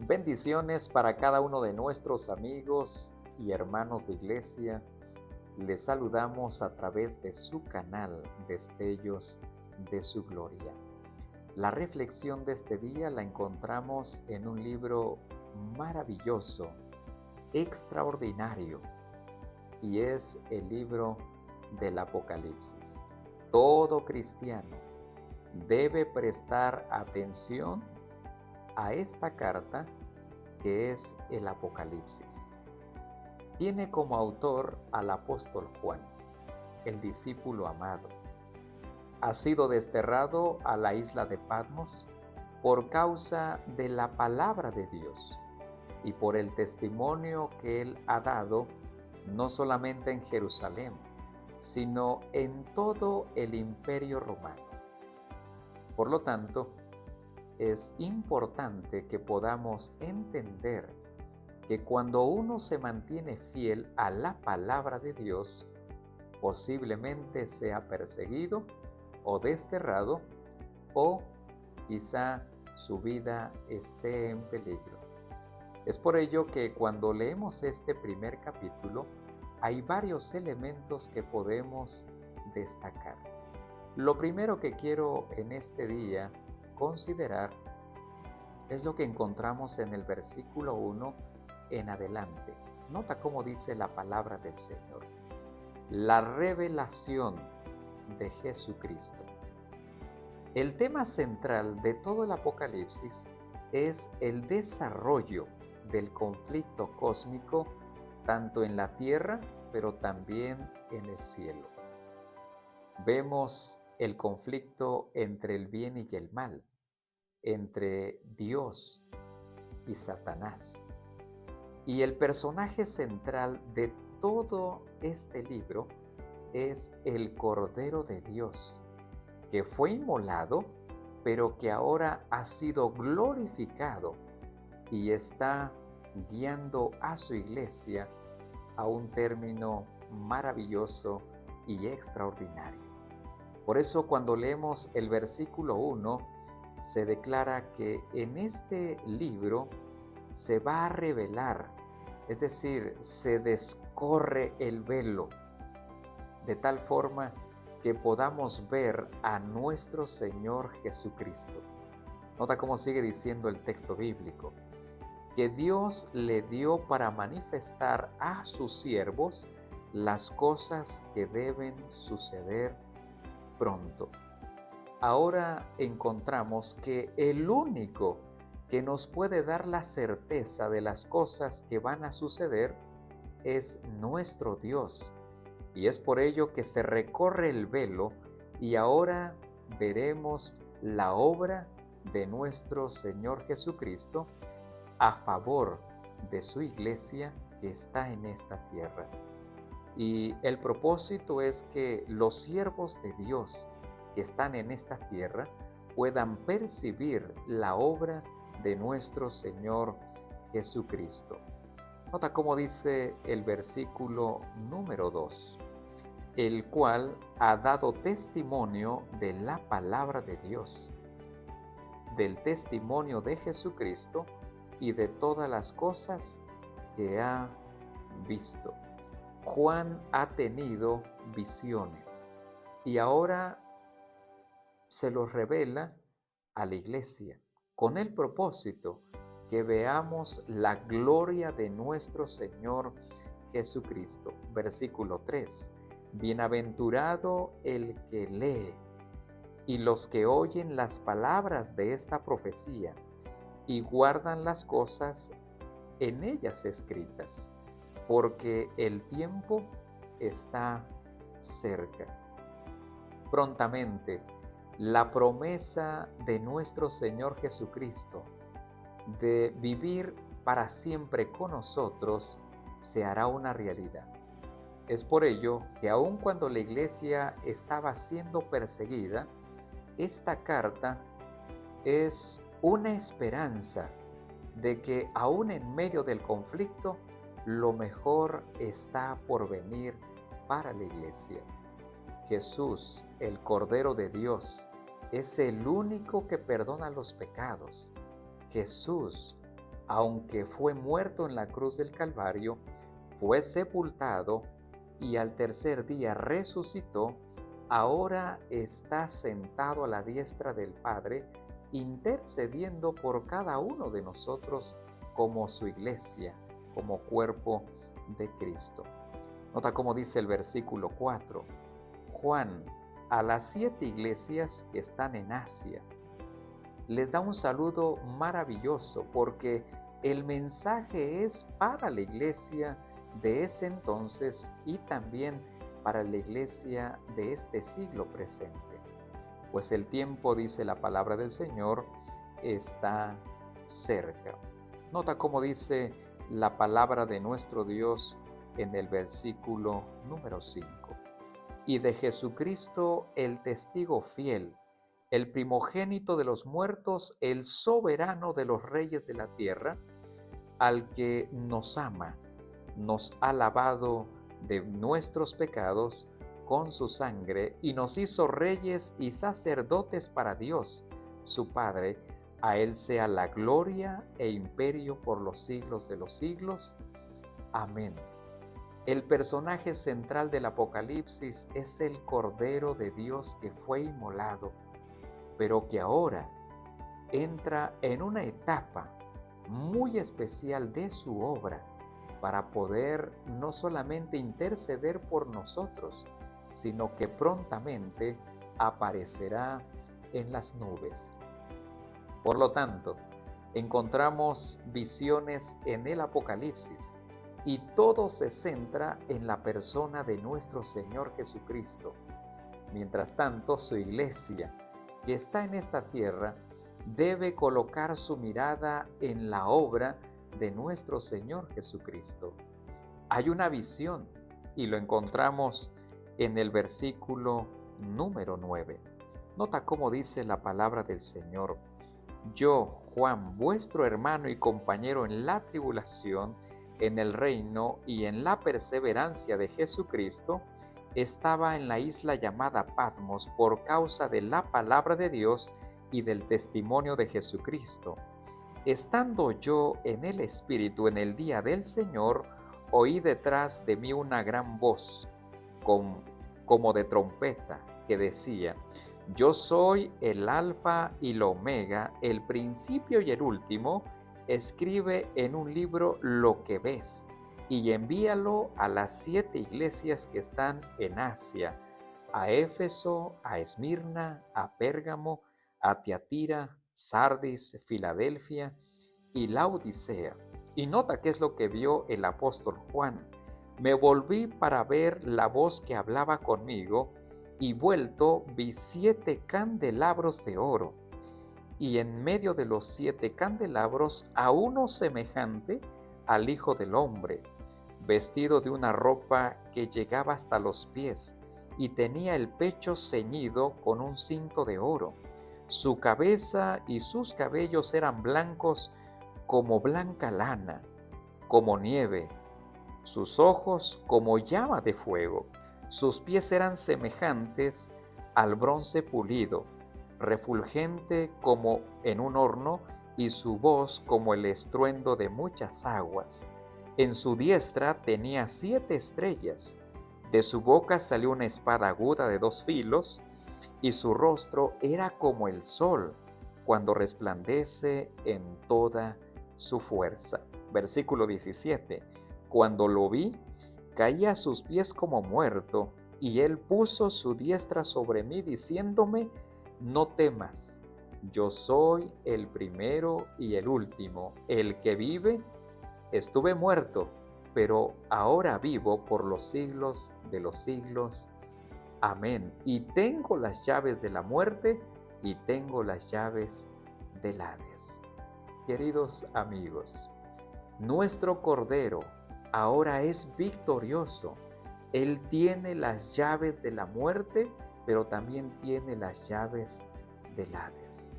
Bendiciones para cada uno de nuestros amigos y hermanos de iglesia. Les saludamos a través de su canal Destellos de su Gloria. La reflexión de este día la encontramos en un libro maravilloso, extraordinario, y es el libro del Apocalipsis. Todo cristiano debe prestar atención a esta carta que es el Apocalipsis. Tiene como autor al apóstol Juan, el discípulo amado. Ha sido desterrado a la isla de Patmos por causa de la palabra de Dios y por el testimonio que él ha dado no solamente en Jerusalén, sino en todo el imperio romano. Por lo tanto, es importante que podamos entender que cuando uno se mantiene fiel a la palabra de Dios, posiblemente sea perseguido o desterrado, o quizá su vida esté en peligro. Es por ello que cuando leemos este primer capítulo, hay varios elementos que podemos destacar. Lo primero que quiero en este día considerar es lo que encontramos en el versículo 1 en adelante. Nota cómo dice la palabra del Señor. La revelación de Jesucristo. El tema central de todo el Apocalipsis es el desarrollo del conflicto cósmico tanto en la tierra, pero también en el cielo. Vemos el conflicto entre el bien y el mal, entre Dios y Satanás. Y el personaje central de todo este libro es el Cordero de Dios, que fue inmolado, pero que ahora ha sido glorificado y está guiando a su iglesia a un término maravilloso y extraordinario. Por eso cuando leemos el versículo 1, se declara que en este libro se va a revelar, es decir, se descorre el velo, de tal forma que podamos ver a nuestro Señor Jesucristo. Nota cómo sigue diciendo el texto bíblico, que Dios le dio para manifestar a sus siervos las cosas que deben suceder pronto. Ahora encontramos que el único que nos puede dar la certeza de las cosas que van a suceder es nuestro Dios. Y es por ello que se recorre el velo y ahora veremos la obra de nuestro Señor Jesucristo a favor de su iglesia que está en esta tierra. Y el propósito es que los siervos de Dios que están en esta tierra puedan percibir la obra de nuestro Señor Jesucristo. Nota cómo dice el versículo número 2, el cual ha dado testimonio de la palabra de Dios, del testimonio de Jesucristo y de todas las cosas que ha visto. Juan ha tenido visiones y ahora se los revela a la iglesia con el propósito que veamos la gloria de nuestro Señor Jesucristo. Versículo 3. Bienaventurado el que lee y los que oyen las palabras de esta profecía y guardan las cosas en ellas escritas, porque el tiempo está cerca. Prontamente, la promesa de nuestro Señor Jesucristo de vivir para siempre con nosotros se hará una realidad. Es por ello que aun cuando la iglesia estaba siendo perseguida, esta carta es una esperanza de que aún en medio del conflicto, lo mejor está por venir para la iglesia. Jesús, el Cordero de Dios, es el único que perdona los pecados. Jesús aunque fue muerto en la cruz del Calvario, fue sepultado y al tercer día resucitó, ahora está sentado a la diestra del Padre, intercediendo por cada uno de nosotros como su iglesia, como cuerpo de Cristo. Nota cómo dice el versículo 4. Juan, a las 7 iglesias que están en Asia, les da un saludo maravilloso porque el mensaje es para la iglesia de ese entonces y también para la iglesia de este siglo presente. Pues el tiempo, dice la palabra del Señor, está cerca. Nota cómo dice la palabra de nuestro Dios en el versículo número 5. Y de Jesucristo el testigo fiel, el primogénito de los muertos, el soberano de los reyes de la tierra, al que nos ama, nos ha lavado de nuestros pecados con su sangre y nos hizo reyes y sacerdotes para Dios, su Padre. A Él sea la gloria e imperio por los siglos de los siglos. Amén. El personaje central del Apocalipsis es el Cordero de Dios que fue inmolado, pero que ahora entra en una etapa muy especial de su obra para poder no solamente interceder por nosotros, sino que prontamente aparecerá en las nubes. Por lo tanto, encontramos visiones en el Apocalipsis y todo se centra en la persona de nuestro Señor Jesucristo. Mientras tanto, su iglesia, que está en esta tierra, debe colocar su mirada en la obra de nuestro Señor Jesucristo. Hay una visión y lo encontramos en el versículo número 9. Nota cómo dice la palabra del Señor. Yo, Juan, vuestro hermano y compañero en la tribulación, en el reino y en la perseverancia de Jesucristo, estaba en la isla llamada Patmos por causa de la palabra de Dios y del testimonio de Jesucristo. Estando yo en el Espíritu en el día del Señor, oí detrás de mí una gran voz, como de trompeta, que decía: Yo soy el Alfa y la Omega, el principio y el último. Escribe en un libro lo que ves y envíalo a las 7 iglesias que están en Asia, a Éfeso, a Esmirna, a Pérgamo, a Tiatira, Sardis, Filadelfia y Laodicea. Y nota qué es lo que vio el apóstol Juan. Me volví para ver la voz que hablaba conmigo, y vuelto vi 7 candelabros de oro, y en medio de los 7 candelabros a uno semejante al Hijo del Hombre, vestido de una ropa que llegaba hasta los pies, y tenía el pecho ceñido con un cinto de oro. Su cabeza y sus cabellos eran blancos como blanca lana, como nieve, sus ojos como llama de fuego, sus pies eran semejantes al bronce pulido, refulgente como en un horno, y su voz como el estruendo de muchas aguas. En su diestra tenía 7 estrellas, de su boca salió una espada aguda de 2 filos, y su rostro era como el sol cuando resplandece en toda su fuerza. Versículo 17. Cuando lo vi, caí a sus pies como muerto, y él puso su diestra sobre mí, diciéndome: No temas, yo soy el primero y el último, el que vive. Estuve muerto, pero ahora vivo por los siglos de los siglos. Amén. Y tengo las llaves de la muerte y tengo las llaves del Hades. Queridos amigos, nuestro Cordero ahora es victorioso. Él tiene las llaves de la muerte, pero también tiene las llaves del Hades.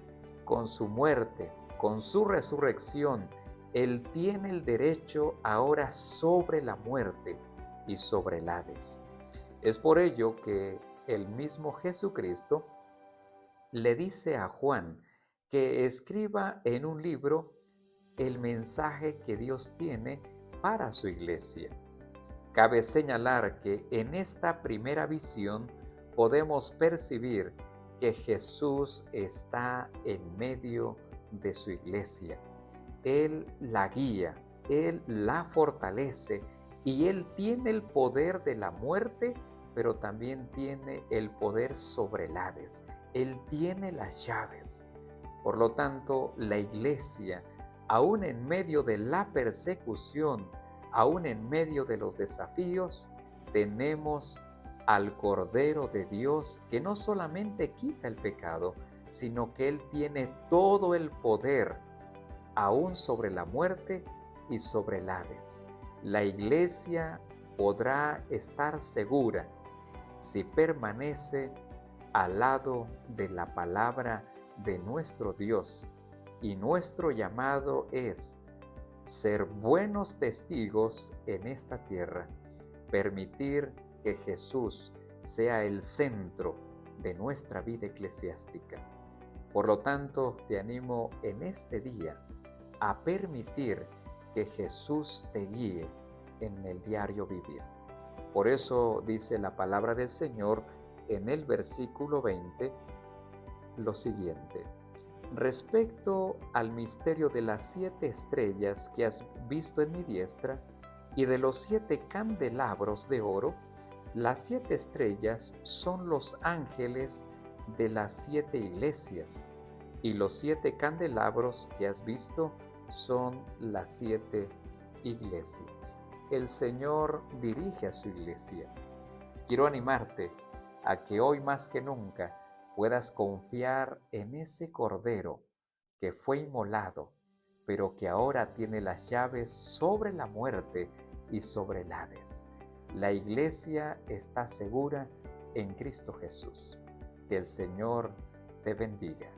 Con su muerte, con su resurrección, Él tiene el derecho ahora sobre la muerte y sobre el Hades. Es por ello que el mismo Jesucristo le dice a Juan que escriba en un libro el mensaje que Dios tiene para su iglesia. Cabe señalar que en esta primera visión podemos percibir que Jesús está en medio de su iglesia. Él la guía, Él la fortalece y Él tiene el poder de la muerte, pero también tiene el poder sobre el Hades. Él tiene las llaves. Por lo tanto, la iglesia, aún en medio de la persecución, aún en medio de los desafíos, tenemos al Cordero de Dios que no solamente quita el pecado, sino que Él tiene todo el poder, aún sobre la muerte y sobre el Hades. La iglesia podrá estar segura si permanece al lado de la palabra de nuestro Dios, y nuestro llamado es ser buenos testigos en esta tierra, permitir que Jesús sea el centro de nuestra vida eclesiástica. Por lo tanto, te animo en este día a permitir que Jesús te guíe en el diario vivir. Por eso dice la palabra del Señor en el versículo 20 lo siguiente: respecto al misterio de las 7 estrellas que has visto en mi diestra y de los 7 candelabros de oro, las 7 estrellas son los ángeles de las 7 iglesias, y los 7 candelabros que has visto son las 7 iglesias. El Señor dirige a su iglesia. Quiero animarte a que hoy más que nunca puedas confiar en ese Cordero que fue inmolado, pero que ahora tiene las llaves sobre la muerte y sobre el Hades. La iglesia está segura en Cristo Jesús. Que el Señor te bendiga.